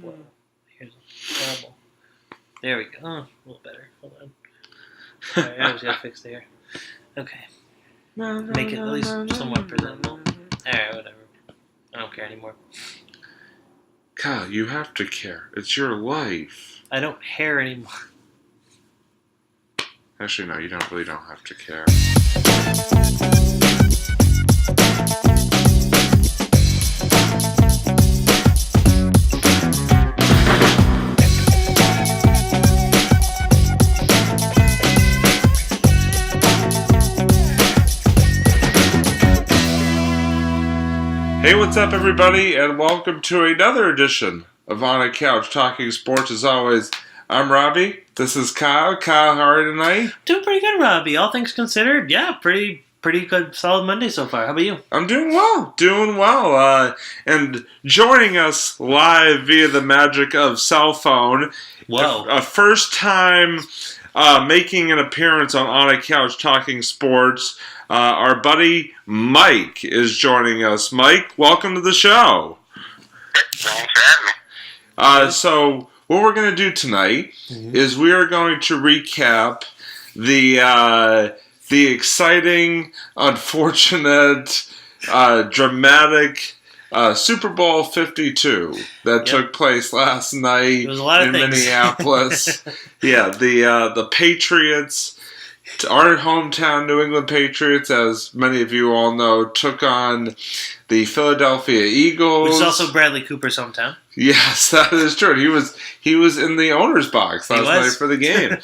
boy. Here's a bubble. There we go. Oh, a little better. Hold on. Alright, I just gotta fix the hair. Okay. Make it at least somewhat presentable. Alright, whatever. I don't care anymore. Kyle, you have to care. It's your life. I don't hair anymore. Actually, no, you really don't have to care. Hey, what's up, everybody, and welcome to another edition of On a Couch Talking Sports. As always, I'm Robbie. This is Kyle. Kyle, how are you tonight? Doing pretty good, Robbie. All things considered, yeah, pretty good, solid Monday so far. How about you? I'm doing well. And joining us live via the magic of cell phone. Whoa. A first time making an appearance on a Couch Talking Sports. Our buddy Mike is joining us. Mike, welcome to the show. Thanks for having me. So what we're going to do tonight is we are going to recap the exciting, unfortunate, dramatic Super Bowl 52 that took place last night in Minneapolis. Yeah, the Patriots, our hometown New England Patriots, as many of you all know, took on the Philadelphia Eagles. Which is also Bradley Cooper's hometown. Yes, that is true. He was in the owner's box last night for the game.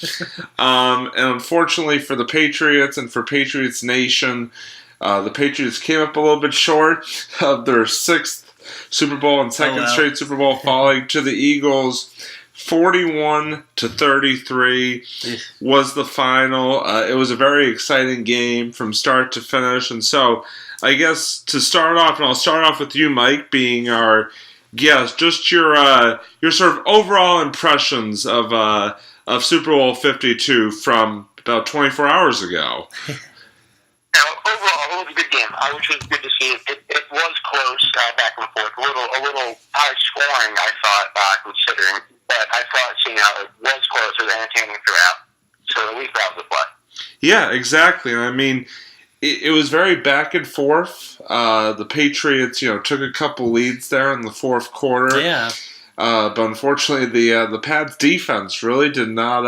And unfortunately for the Patriots and for Patriots Nation, the Patriots came up a little bit short of their sixth Super Bowl and second straight Super Bowl, falling to the Eagles. 41-33 was the final. It was a very exciting game from start to finish. And so I guess to start off, and I'll start off with you, Mike, being our guest, just your sort of overall impressions of Super Bowl 52 from about 24 hours ago. Overall, it was a good game, which was good to see. It was close, back and forth, a little high scoring, I thought, considering. But I thought, seeing how it was close, it was entertaining throughout. So at least that was a plus. Yeah, exactly. I mean, it was very back and forth. The Patriots, took a couple leads there in the fourth quarter. Yeah. But unfortunately, the Pats defense really did not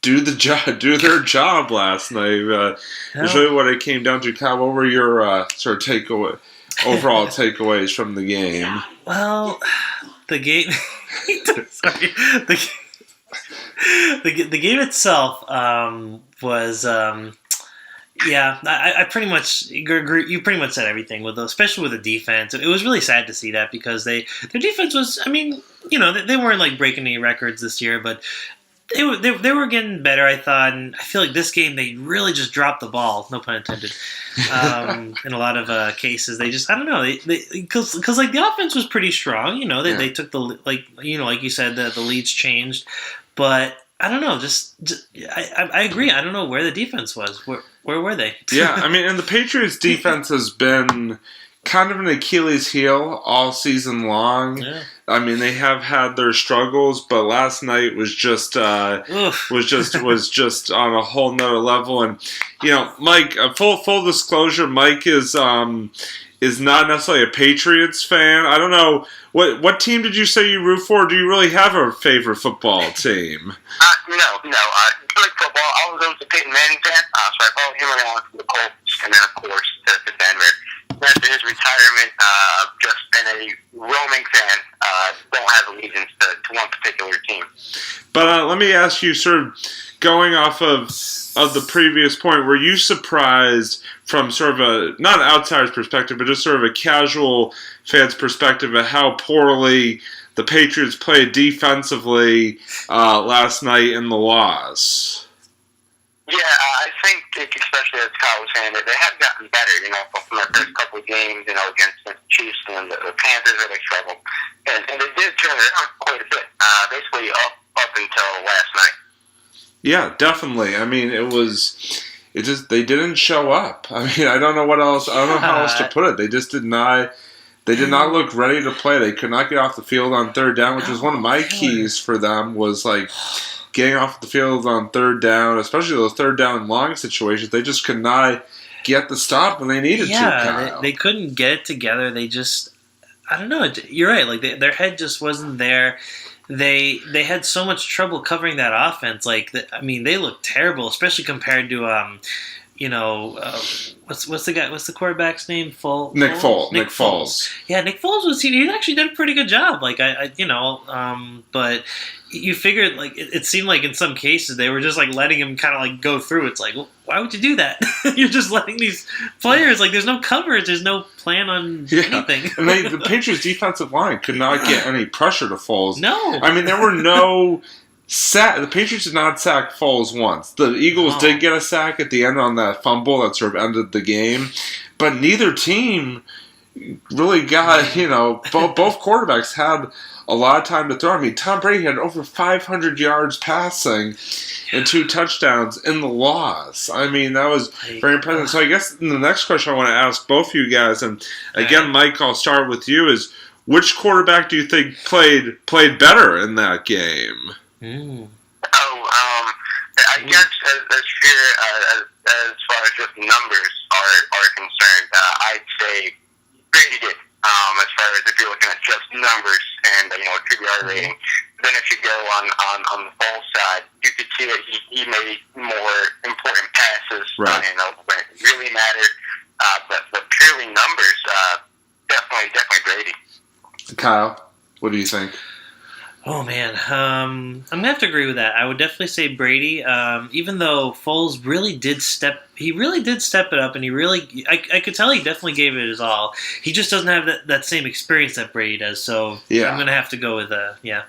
do their job last night. It's really what it came down to. Kyle, what were your sort of overall takeaways from the game? Well, the game. Sorry, the game itself was. I pretty much agree. You pretty much said everything especially with the defense. It was really sad to see that because their defense was. I mean, they weren't like breaking any records this year, but. They were getting better, I thought, and I feel like this game they really just dropped the ball. No pun intended. In a lot of cases, they just I don't know because like the offense was pretty strong. They took the like you said the leads changed, but I don't know. I agree. I don't know where the defense was. Where were they? Yeah, I mean, and the Patriots' defense has been kind of an Achilles heel all season long. Yeah. I mean, they have had their struggles, but last night was just on a whole nother level. And Mike, full disclosure, Mike is not necessarily a Patriots fan. I don't know what team did you say you root for? Do you really have a favorite football team? No. Good football. I was always a Peyton Manning fan, so I followed him around to the Colts, and then of course to Denver. After his retirement, I've just been a roaming fan. Don't have allegiance to one particular team. But let me ask you, sort of going off of the previous point, were you surprised from sort of not an outsider's perspective, but just sort of a casual fan's perspective at how poorly the Patriots played defensively last night in the loss? Yeah, I think, especially as Kyle was saying, that they have gotten better, from their first couple of games, against the Chiefs and the Panthers where they struggled. And they did turn it around quite a bit, basically up until last night. Yeah, definitely. I mean, they didn't show up. I mean, I don't know how else to put it. They just did not They did not look ready to play. They could not get off the field on third down, which was one of my keys for them, was like getting off the field on third down, especially those third down long situations. They just could not get the stop when they needed to, Kyle. They couldn't get it together. They just, I don't know. You're right. Like their head just wasn't there. They had so much trouble covering that offense. Like, they looked terrible, especially compared to what's the quarterback's name? Nick Foles. Nick Foles. Yeah, Nick Foles he actually did a pretty good job. Like but you figured like it seemed like in some cases they were just like letting him kind of like go through. It's like, well, why would you do that? You're just letting these players like there's no coverage, there's no plan on anything. And the Patriots defensive line could not get any pressure to Foles. No, there were no. The Patriots did not sack Foles once. The Eagles did get a sack at the end on that fumble that sort of ended the game, but neither team really got, both quarterbacks had a lot of time to throw. Tom Brady had over 500 yards passing and 2 touchdowns in the loss. That was very impressive. So I guess the next question I want to ask both of you guys, and again, Mike, I'll start with you, is which quarterback do you think played better in that game? I guess as far as just numbers are concerned, I'd say Brady did. As far as if you're looking at just numbers and QBR rating, then if you go on the ball side, you could see that he made more important passes. Right. When it really mattered. But purely numbers, definitely Brady. Kyle, what do you think? Oh man, I'm gonna have to agree with that. I would definitely say Brady, even though Foles really did step it up, and I could tell he definitely gave it his all. He just doesn't have that same experience that Brady does. So I'm gonna have to go with Yeah,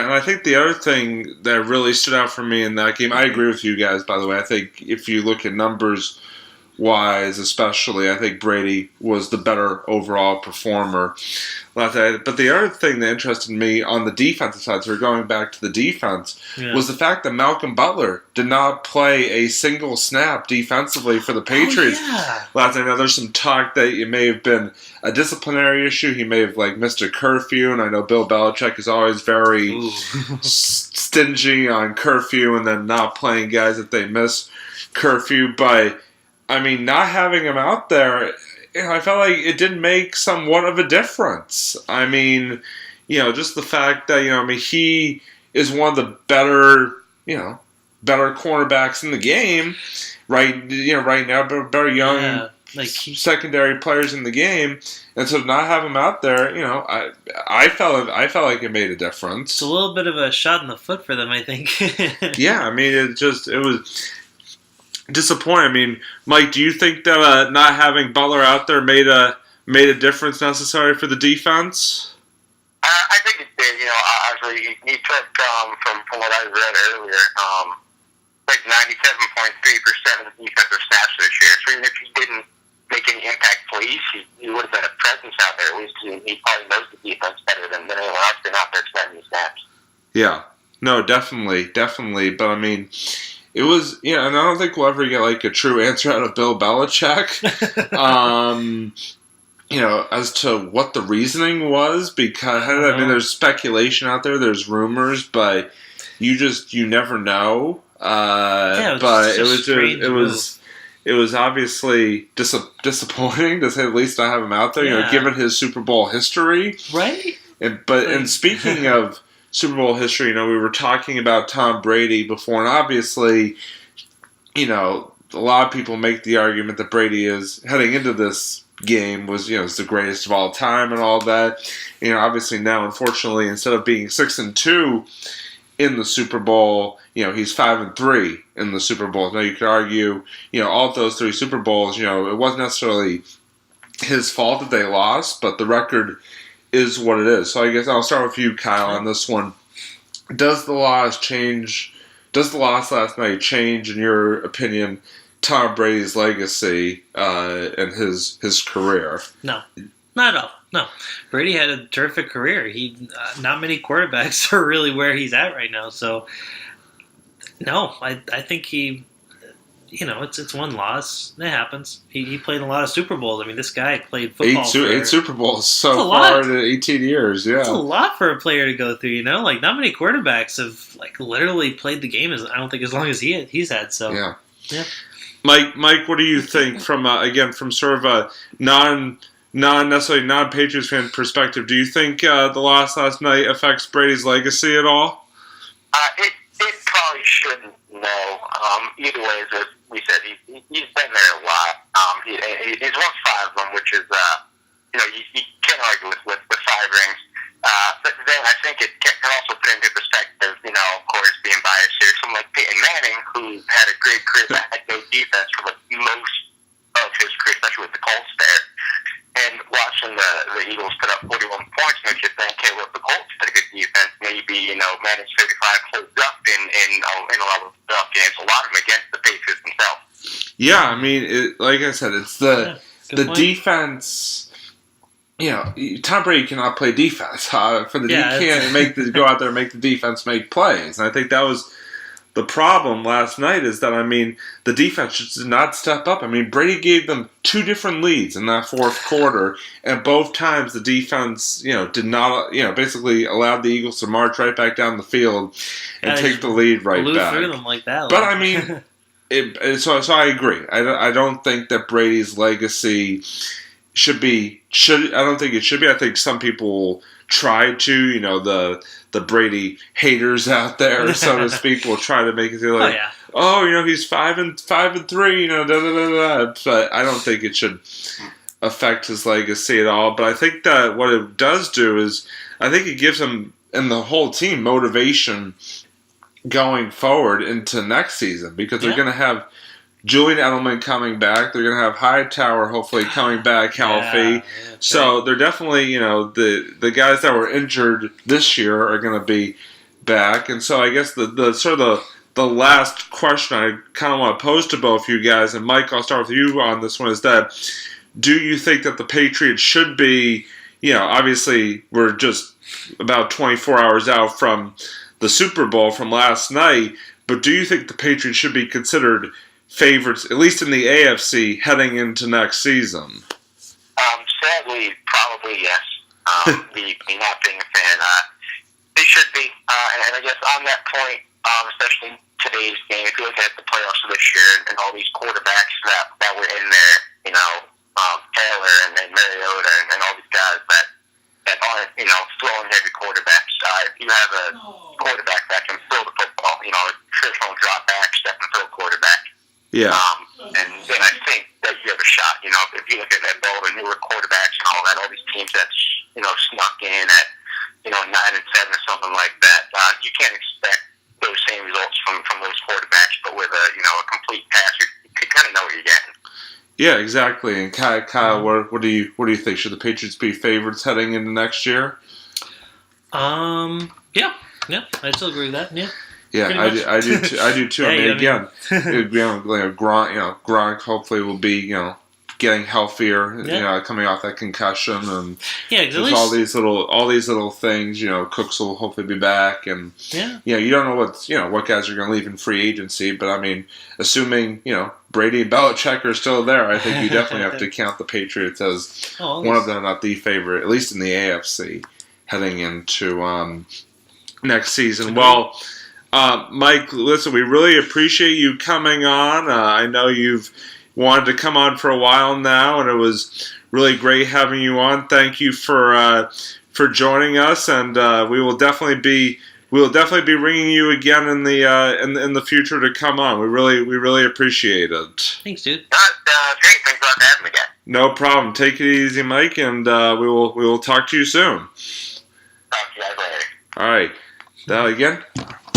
and I think the other thing that really stood out for me in that game, I agree with you guys. By the way, I think if you look at numbers wise, especially, I think Brady was the better overall performer. But the other thing that interested me on the defensive side, so we're going back to the defense, was the fact that Malcolm Butler did not play a single snap defensively for the Patriots. Last night, I know there's some talk that it may have been a disciplinary issue. He may have missed a curfew, and I know Bill Belichick is always very stingy on curfew and then not playing guys if they miss curfew. But not having him out there, I felt like it did make somewhat of a difference. Just the fact that, he is one of the better cornerbacks in the game, right now, better young secondary players in the game. And so to not have him out there, I felt like it made a difference. It's a little bit of a shot in the foot for them, I think. It was disappointing. Mike, do you think that not having Butler out there made a difference necessary for the defense? I think it did. Obviously he took from what I read earlier, like 97.3% of the defensive snaps this year. So even if he didn't make any impact plays, he would have been a presence out there. At least he probably knows the defense better than anyone else been out there snapping the snaps. Yeah. No, definitely. But it was, and I don't think we'll ever get a true answer out of Bill Belichick, as to what the reasoning was, because there's speculation out there, there's rumors, but you never know. But it was obviously disappointing to say the least to have him out there, given his Super Bowl history, right? And speaking of Super Bowl history, we were talking about Tom Brady before, and obviously, a lot of people make the argument that Brady is, heading into this game, was the greatest of all time and all that. Obviously now, unfortunately, instead of being 6-2 in the Super Bowl, he's 5-3 in the Super Bowl. Now you could argue, all of those 3 Super Bowls, it wasn't necessarily his fault that they lost, but the record is what it is. So I guess I'll start with you, Kyle, on this one. Does the loss last night change, in your opinion, Tom Brady's legacy and his career? No, not at all. No, Brady had a terrific career. Not many quarterbacks are really where he's at right now. So, no, I think he it's one loss. It happens. He played in a lot of Super Bowls. I mean, this guy played football. Eight Super Bowls so far in 18 years. Yeah, it's a lot for a player to go through. Like not many quarterbacks have literally played the game I don't think as long as he's had. So yeah. Mike, what do you think from from sort of a necessarily non-Patriots fan perspective? Do you think the loss last night affects Brady's legacy at all? It probably shouldn't. No. Either way, as we said, he's been there a lot. He's won 5 of them, which is you can't argue with 5 rings. But then I think it can also put into perspective, of course, being biased here, someone like Peyton Manning, who had a great career but had no defense for most of his career, especially with the Colts there. And watching the Eagles put up 41 points makes you think, hey, well, if the Colts had a good defense, maybe, Manning's 35 holds up in a lot of playoff games, a lot of them against the Patriots themselves. Yeah, I mean, like I said, it's the defense. Tom Brady cannot play defense. He can't go out there and make the defense make plays. And I think that was the problem last night. Is that the defense just did not step up. Brady gave them 2 different leads in that fourth quarter, and both times the defense, did not, basically allowed the Eagles to march right back down the field and take the lead right back. Through them like that. But so I agree. I don't think that Brady's legacy should be. I don't think it should be. I think some people try to. The Brady haters out there, so to speak, will try to make it feel like, he's 5-3, da da da da. But I don't think it should affect his legacy at all. But I think that what it does do is, I think it gives him and the whole team motivation going forward into next season, because they're going to have Julian Edelman coming back. They're going to have Hightower hopefully coming back healthy. So they're definitely, the guys that were injured this year are going to be back. And so I guess the sort of the last question I kind of want to pose to both you guys, and Mike, I'll start with you on this one, is that do you think that the Patriots should be, obviously we're just about 24 hours out from the Super Bowl from last night, but do you think the Patriots should be considered favorites, at least in the AFC, heading into next season? Sadly, probably yes. Me not being a fan, they should be. And I guess on that point, especially today's game, if you look at the playoffs of this year and all these quarterbacks that were in there, Taylor and Mariota and all these guys that aren't, throwing heavy quarterbacks. If you have a quarterback that can throw the football, a traditional drop back, step and throw quarterback. Yeah. And then I think that you have a shot. If you look at all the newer quarterbacks and all these teams that snuck in at 9-7 or something like that, you can't expect those same results from those quarterbacks. But with a complete pass, you kind of know what you're getting. Yeah, exactly. And Kyle, what do you think? Should the Patriots be favorites heading into next year? Yeah, I still agree with that. Yeah. Yeah, I do too. Again, Gronk hopefully will be getting healthier, coming off that concussion, and there's all these little things. Cooks will hopefully be back, and you don't know what guys are going to leave in free agency, but assuming Brady and Belichick are still there, I think you definitely have to count the Patriots as one of them, not the favorite, at least in the AFC, heading into next season. Well. Mike, listen, we really appreciate you coming on. I know you've wanted to come on for a while now, and it was really great having you on. Thank you for joining us, and we will definitely be ringing you again in the future to come on. We really appreciate it. Thanks, dude. Great. Thanks a lot for having me again. No problem. Take it easy, Mike, and we will talk to you soon. Talk to you guys later. All right. Now again.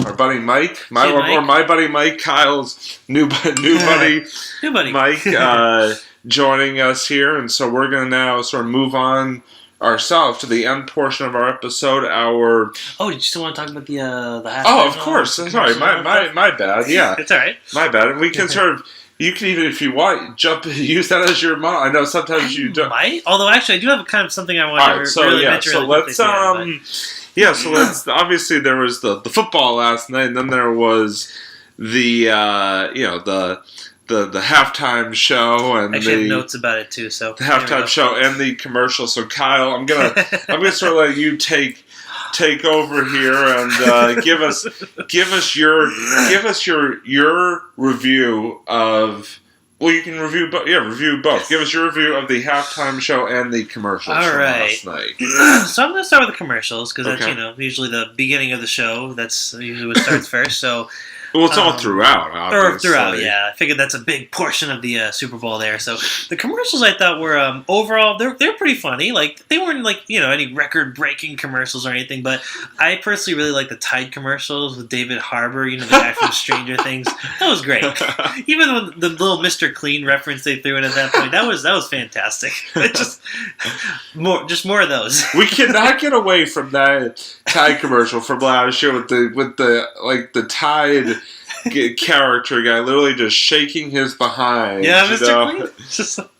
Our buddy Mike, or my buddy Mike, Kyle's new buddy, Mike, joining us here, and so we're going to now sort of move on ourselves to the end portion of our episode. Did you still want to talk about the halftime? Oh, of course. Sorry, my bad. Yeah, it's all right. My bad. And we can sort of. You can even, if you want, use that as your model. I know sometimes you don't. Might, although actually I do have kind of something I want to really mention. So let's so let's. Obviously, there was the football last night, and then there was the the halftime show and Actually, I have notes about it too. So the halftime show and the commercial. So Kyle, I'm gonna sort of let you take over here and give us your review of. Well, you can review both. Yeah, review both. Yes. Give us your review of the halftime show and the commercials from last night. So I'm going to start with the commercials because that's usually the beginning of the show. That's usually what starts first. So. Well, it's all throughout, obviously. Or throughout, yeah. I figured that's a big portion of the Super Bowl there. So the commercials I thought were overall they're pretty funny. Like they weren't like any record-breaking commercials or anything, but I personally really like the Tide commercials with David Harbour, the guy from Stranger Things. That was great. Even the little Mr. Clean reference they threw in at that point, that was fantastic. Just more of those. We cannot get away from that Tide commercial from last year with the Tide character guy literally just shaking his behind. Yeah, Mr. Clean.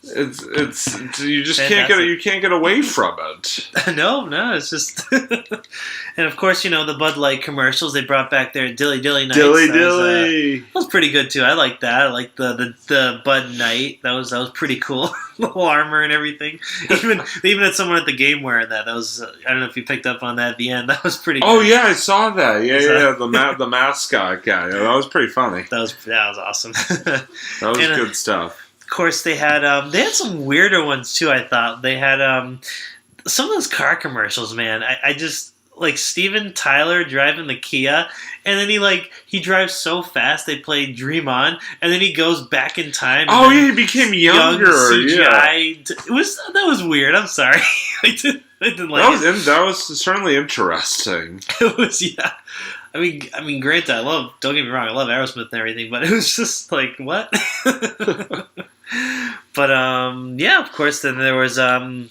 It's you just can't get away from it. No, it's just and of course the Bud Light commercials they brought back their Dilly Dilly nights. Dilly. That was pretty good too. I like that. I like the Bud Night. That was pretty cool. Little armor and everything. They even had someone at the game wearing that. That was I don't know if you picked up on that at the end. That was pretty. Oh yeah, I saw that. Yeah. The mascot guy. That was pretty funny. That was awesome. That was good stuff. Of course, they had some weirder ones too. I thought they had some of those car commercials. Man, I just like Steven Tyler driving the Kia, and then he drives so fast. They play Dream On, and then he goes back in time. Oh yeah, he became younger. CGI. Yeah. That was weird. I'm sorry. I didn't like it. That was certainly interesting. It was I mean, granted, don't get me wrong, I love Aerosmith and everything, but it was just like, what? But, of course, then there was, you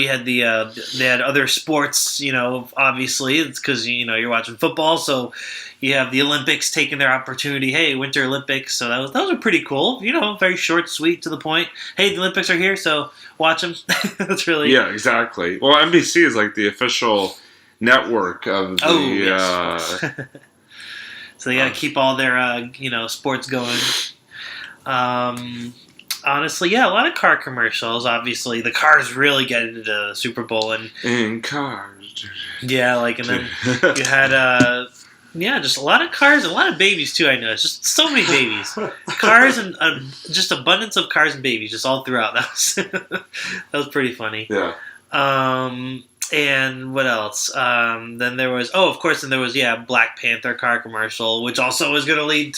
had they had other sports, obviously, it's because, you're watching football, so you have the Olympics taking their opportunity, hey, Winter Olympics, so those are pretty cool, very short, sweet, to the point, hey, the Olympics are here, so watch them. That's really... Yeah, exactly. Well, NBC is like the official network of the... yes. So they got to keep all their, sports going. Honestly, yeah, a lot of car commercials. Obviously, the cars really get into the Super Bowl and cars. Yeah, and then you had just a lot of cars, a lot of babies too. I know it's just so many babies, cars and just abundance of cars and babies just all throughout. That was pretty funny. Yeah. And what else? Then there was, of course, and there was, Black Panther car commercial, which also was going to lead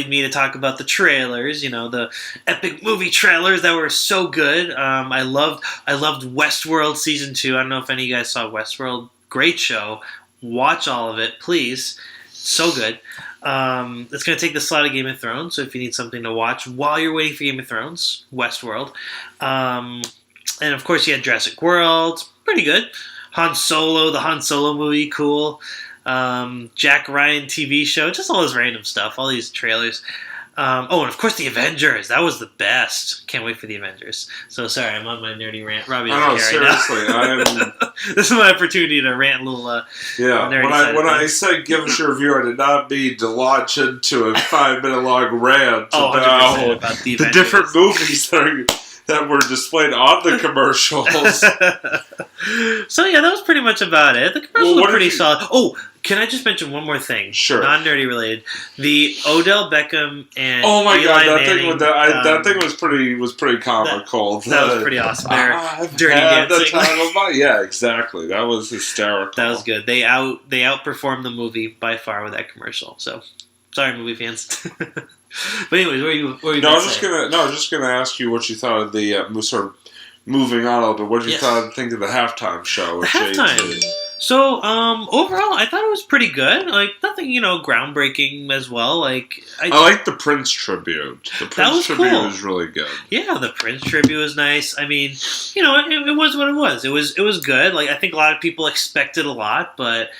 me to talk about the trailers, the epic movie trailers that were so good. I loved Westworld Season 2. I don't know if any of you guys saw Westworld. Great show. Watch all of it, please. So good. It's going to take the slot of Game of Thrones, so if you need something to watch while you're waiting for Game of Thrones, Westworld. And of course, you had Jurassic World. Pretty good. Han Solo, the Han Solo movie, cool. Jack Ryan TV show, just all this random stuff, all these trailers. And of course the Avengers. That was the best. Can't wait for the Avengers. So sorry, I'm on my nerdy rant. Robbie doesn't care seriously. Right now. This is my opportunity to rant a little. Nerdy when I said give us your review, I did not mean to launch into a 5-minute long rant about the different movies that were displayed on the commercials. So yeah, that was pretty much about it. The commercials were pretty solid. Oh, can I just mention one more thing? Sure. Non-nerdy related. The Odell Beckham and Eli Manning, that thing was pretty comical. That was pretty awesome. Dirty dancing. Yeah, exactly. That was hysterical. That was good. They outperformed the movie by far with that commercial. So sorry, movie fans. But anyways, what were you I was just gonna ask you what you thought of the sort of moving on a little bit. What did you think of the halftime show? The halftime. So overall, I thought it was pretty good. Like nothing, groundbreaking as well. Like I liked the Prince tribute. The Prince tribute was really good. Yeah, the Prince tribute was nice. I mean, it was what it was. It was good. Like I think a lot of people expected a lot, but.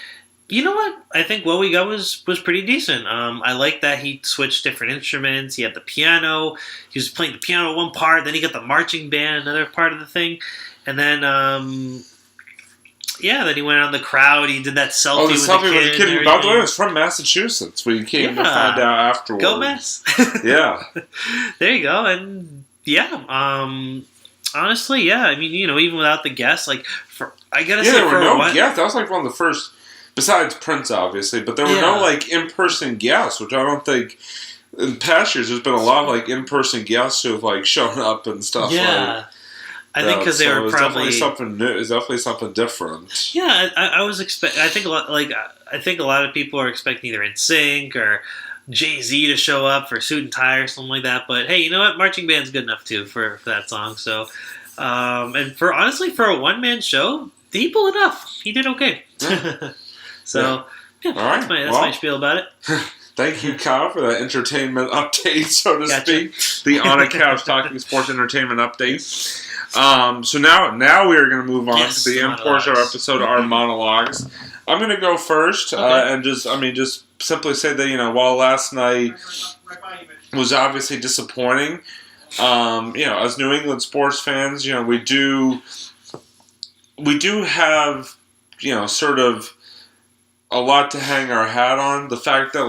You know what? I think what we got was pretty decent. I like that he switched different instruments. He had the piano. He was playing the piano one part. Then he got the marching band, another part of the thing. And then, Yeah, then he went out in the crowd. He did that selfie Oh, the with selfie the kid. with the kid. and By the way, everything. it was from Massachusetts. We came to Yeah. find out afterwards. Go Mess. Yeah. There you go. And yeah, honestly, yeah. I mean, even without the guests, like I gotta say, there for were no what, guests. That was like one of the first, besides Prince, obviously, but there were no like in-person guests, which I don't think. In past years, there's been a lot of like in-person guests who have like shown up and stuff. Yeah. Like, I think because they were probably definitely something new. It's definitely something different. Yeah, I was expect. I think a lot of people are expecting either NSYNC or Jay-Z to show up for Suit and Tie or something like that. But hey, you know what? Marching band's good enough too for that song. So, and for a one-man show, he pulled it off. He did okay. Yeah. So, yeah, All right. that's my spiel about it. Thank you, Kyle, for that entertainment update, so to Gotcha. speak. The On a Couch Talking Sports Entertainment Update. So now we are going to move on to the end portion of our episode, our monologues. I'm going to go first and just simply say that, while last night was obviously disappointing, as New England sports fans, we do have, sort of a lot to hang our hat on. The fact that,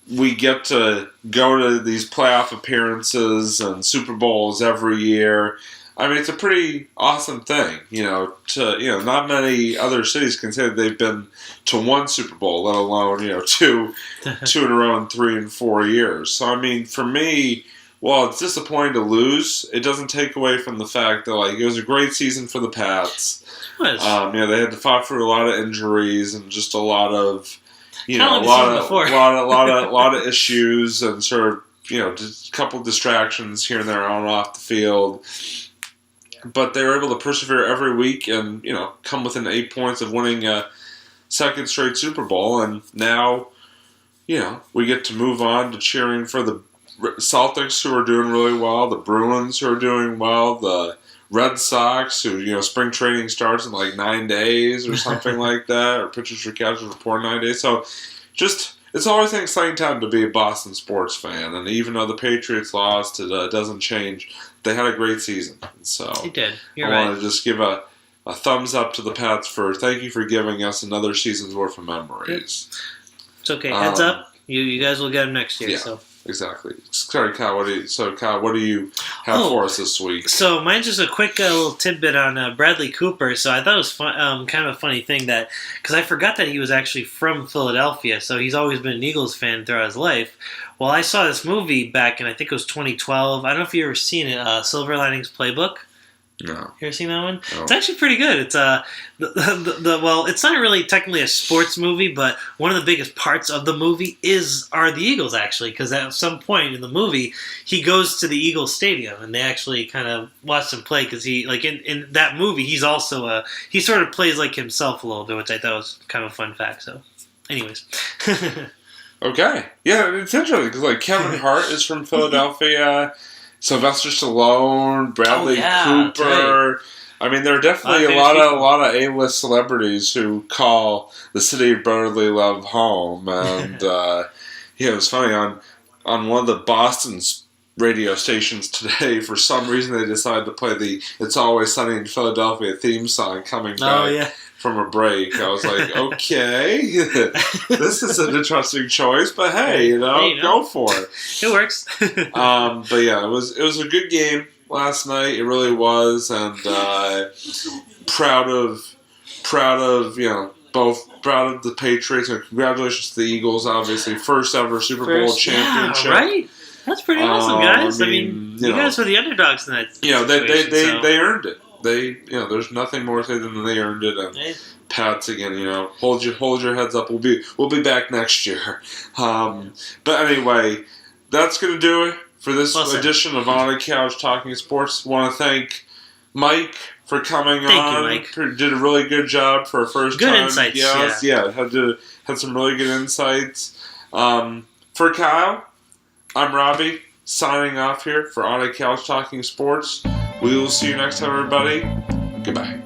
we get to go to these playoff appearances and Super Bowls every year. I mean, it's a pretty awesome thing, not many other cities can say that they've been to one Super Bowl, let alone, two in a row in 3 and 4 years. So, I mean, for me, while it's disappointing to lose, it doesn't take away from the fact that, it was a great season for the Pats. They had to fight through a lot of injuries and just a lot of, a lot of issues and sort of, just a couple of distractions here and there on and off the field. But they were able to persevere every week and, come within 8 points of winning a second straight Super Bowl. And now, we get to move on to cheering for the Celtics, who are doing really well, the Bruins, who are doing well, the Red Sox, who, spring training starts in 9 days or something like that, or pitchers for catchers report 9 days. So, it's always an exciting time to be a Boston sports fan. And even though the Patriots lost, it doesn't change. They had a great season. So, He did. I want to just give a thumbs up to the Pats thank you for giving us another season's worth of memories. It's okay. Heads up. You guys will get them next year. Yeah. So. Exactly. Sorry, Kyle. What do you have for us this week? So mine's just a quick little tidbit on Bradley Cooper. So I thought it was kind of a funny thing that because I forgot that he was actually from Philadelphia. So he's always been an Eagles fan throughout his life. Well, I saw this movie back in I think it was 2012. I don't know if you ever seen it. Silver Linings Playbook. No. You ever seen that one? No. It's actually pretty good. It's well, it's not really technically a sports movie, but one of the biggest parts of the movie are the Eagles actually, because at some point in the movie he goes to the Eagles stadium and they actually kind of watch him play because he in that movie he's also he sort of plays like himself a little bit, which I thought was kind of a fun fact. So, anyways. Okay, yeah, it's interesting because Kevin Hart is from Philadelphia. Sylvester Stallone, Bradley Cooper. Right. I mean, there are definitely a lot of A-list celebrities who call the city of brotherly love home. And it was funny on one of the Boston's radio stations today. For some reason, they decided to play the "It's Always Sunny in Philadelphia" theme song coming back from a break. I was like, okay, this is an interesting choice, but hey, go for it. It works. But yeah, it was a good game last night. It really was, and proud of the Patriots, and congratulations to the Eagles. Obviously, first ever Super Bowl championship. Yeah, right. That's pretty awesome, guys. I mean you guys were the underdogs in that. They earned it. There's nothing more to say than they earned it. And Pats again, hold your heads up. We'll be back next year. But anyway, that's gonna do it for this edition of On the Couch Talking Sports. Want to thank Mike for coming on. Thank you, Mike. Did a really good job for a first time. Good insights. Yeah, had some really good insights. For Kyle, I'm Robbie, signing off here for On the Couch Talking Sports. We will see you next time, everybody. Goodbye.